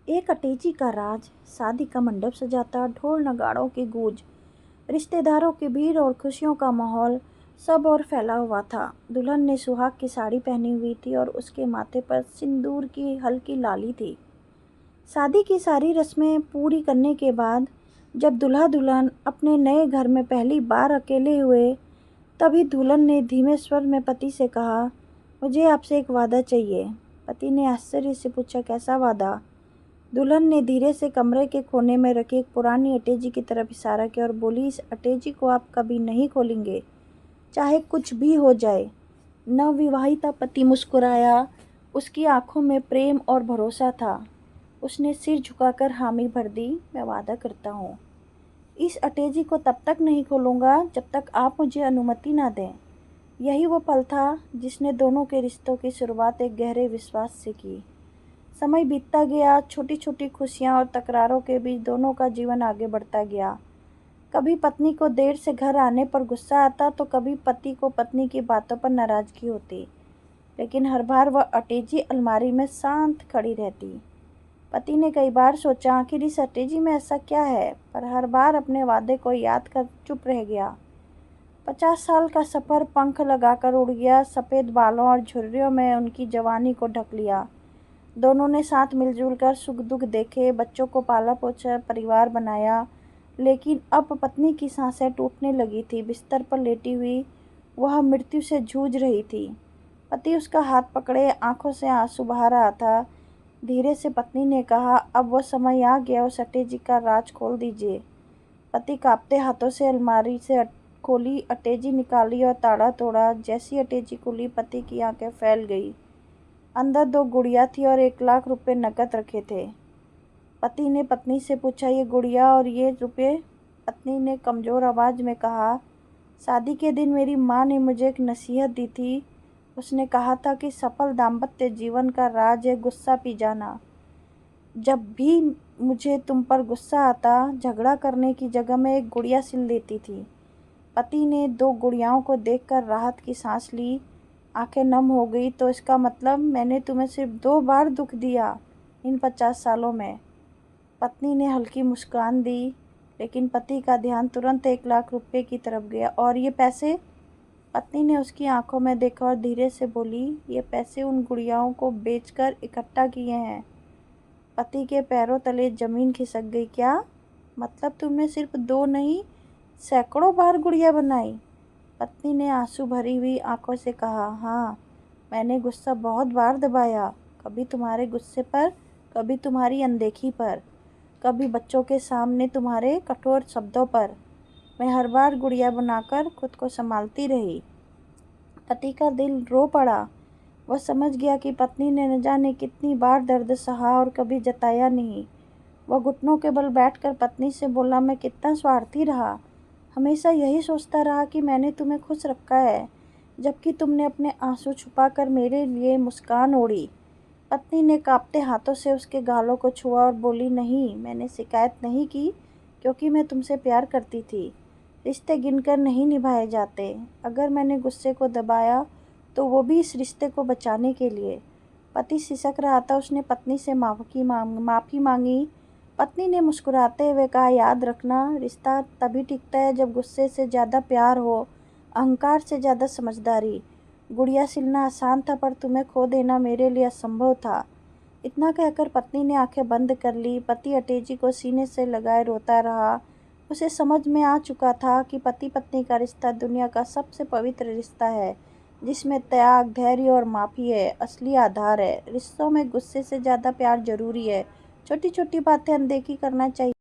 एक अटैची का राज। शादी का मंडप सजाता, ढोल नगाड़ों की गूंज, रिश्तेदारों की भीड़ और खुशियों का माहौल सब और फैला हुआ था। दुल्हन ने सुहाग की साड़ी पहनी हुई थी और उसके माथे पर सिंदूर की हल्की लाली थी। शादी की सारी रस्में पूरी करने के बाद जब दूल्हा दुल्हन अपने नए घर में पहली बार अकेले हुए, तभी दुल्हन ने धीमे स्वर में पति से कहा, मुझे आपसे एक वादा चाहिए। पति ने आश्चर्य से पूछा, कैसा वादा? दुल्हन ने धीरे से कमरे के कोने में रखी एक पुरानी अटैची की तरफ इशारा किया और बोली, इस अटैची को आप कभी नहीं खोलेंगे, चाहे कुछ भी हो जाए। नवविवाहिता पति मुस्कुराया। उसकी आंखों में प्रेम और भरोसा था। उसने सिर झुकाकर हामी भर दी, मैं वादा करता हूँ, इस अटैची को तब तक नहीं खोलूँगा जब तक आप मुझे अनुमति ना दें। यही वो पल था जिसने दोनों के रिश्तों की शुरुआत एक गहरे विश्वास से की। समय बीतता गया, छोटी छोटी खुशियाँ और तकरारों के बीच दोनों का जीवन आगे बढ़ता गया। कभी पत्नी को देर से घर आने पर गुस्सा आता तो कभी पति को पत्नी की बातों पर नाराज़गी होती, लेकिन हर बार वह अटैची अलमारी में शांत खड़ी रहती। पति ने कई बार सोचा, आखिर इस अटैची में ऐसा क्या है, पर हर बार अपने वादे को याद कर चुप रह गया। 50 साल का सफ़र पंख लगाकर उड़ गया। सफ़ेद बालों और झुर्रियों में उनकी जवानी को ढक लिया। दोनों ने साथ मिलजुल कर सुख दुख देखे, बच्चों को पाला पोसा, परिवार बनाया। लेकिन अब पत्नी की सांसें टूटने लगी थी। बिस्तर पर लेटी हुई वह मृत्यु से जूझ रही थी। पति उसका हाथ पकड़े आंखों से आंसू बहा रहा था। धीरे से पत्नी ने कहा, अब वह समय आ गया, उस अटैची का राज खोल दीजिए। पति कांपते हाथों से अलमारी से खोली, अटैची निकाली और ताला तोड़ा। जैसी अटैची खुली, पति की आंखें फैल गई। अंदर 2 गुड़िया थी और 1 लाख रुपए नकद रखे थे। पति ने पत्नी से पूछा, ये गुड़िया और ये रुपए? पत्नी ने कमज़ोर आवाज़ में कहा, शादी के दिन मेरी माँ ने मुझे एक नसीहत दी थी। उसने कहा था कि सफल दाम्पत्य जीवन का राज है गुस्सा पी जाना। जब भी मुझे तुम पर गुस्सा आता, झगड़ा करने की जगह मैं एक गुड़िया सिल देती थी। पति ने 2 गुड़ियाओं को देखकर राहत की सांस ली। आंखें नम हो गई। तो इसका मतलब मैंने तुम्हें सिर्फ 2 बार दुख दिया इन 50 सालों में? पत्नी ने हल्की मुस्कान दी, लेकिन पति का ध्यान तुरंत 1 लाख रुपए की तरफ गया। और ये पैसे? पत्नी ने उसकी आंखों में देखा और धीरे से बोली, ये पैसे उन गुड़ियाओं को बेचकर इकट्ठा किए हैं। पति के पैरों तले जमीन खिसक गई। क्या मतलब? तुमने सिर्फ 2 नहीं, सैकड़ों बार गुड़िया बनाई? पत्नी ने आंसू भरी हुई आंखों से कहा, हाँ, मैंने गुस्सा बहुत बार दबाया। कभी तुम्हारे गुस्से पर, कभी तुम्हारी अनदेखी पर, कभी बच्चों के सामने तुम्हारे कठोर शब्दों पर। मैं हर बार गुड़िया बनाकर खुद को संभालती रही। पति का दिल रो पड़ा। वह समझ गया कि पत्नी ने न जाने कितनी बार दर्द सहा और कभी जताया नहीं। वह घुटनों के बल बैठकर पत्नी से बोला, मैं कितना स्वार्थी रहा। हमेशा यही सोचता रहा कि मैंने तुम्हें खुश रखा है, जबकि तुमने अपने आंसू छुपाकर मेरे लिए मुस्कान ओढ़ी। पत्नी ने कांपते हाथों से उसके गालों को छुआ और बोली, नहीं, मैंने शिकायत नहीं की, क्योंकि मैं तुमसे प्यार करती थी। रिश्ते गिनकर नहीं निभाए जाते। अगर मैंने गुस्से को दबाया तो वो भी इस रिश्ते को बचाने के लिए। पति सिसक रहा था। उसने पत्नी से माफ़ी मांगी। पत्नी ने मुस्कुराते हुए कहा, याद रखना, रिश्ता तभी टिकता है जब गुस्से से ज़्यादा प्यार हो, अहंकार से ज़्यादा समझदारी। गुड़िया सिलना आसान था, पर तुम्हें खो देना मेरे लिए असंभव था। इतना कहकर पत्नी ने आंखें बंद कर ली। पति अटैची को सीने से लगाए रोता रहा। उसे समझ में आ चुका था कि पति पत्नी का रिश्ता दुनिया का सबसे पवित्र रिश्ता है, जिसमें त्याग, धैर्य और माफ़ी है असली आधार है। रिश्तों में गुस्से से ज़्यादा प्यार जरूरी है। छोटी छोटी बातें अनदेखी करना चाहिए।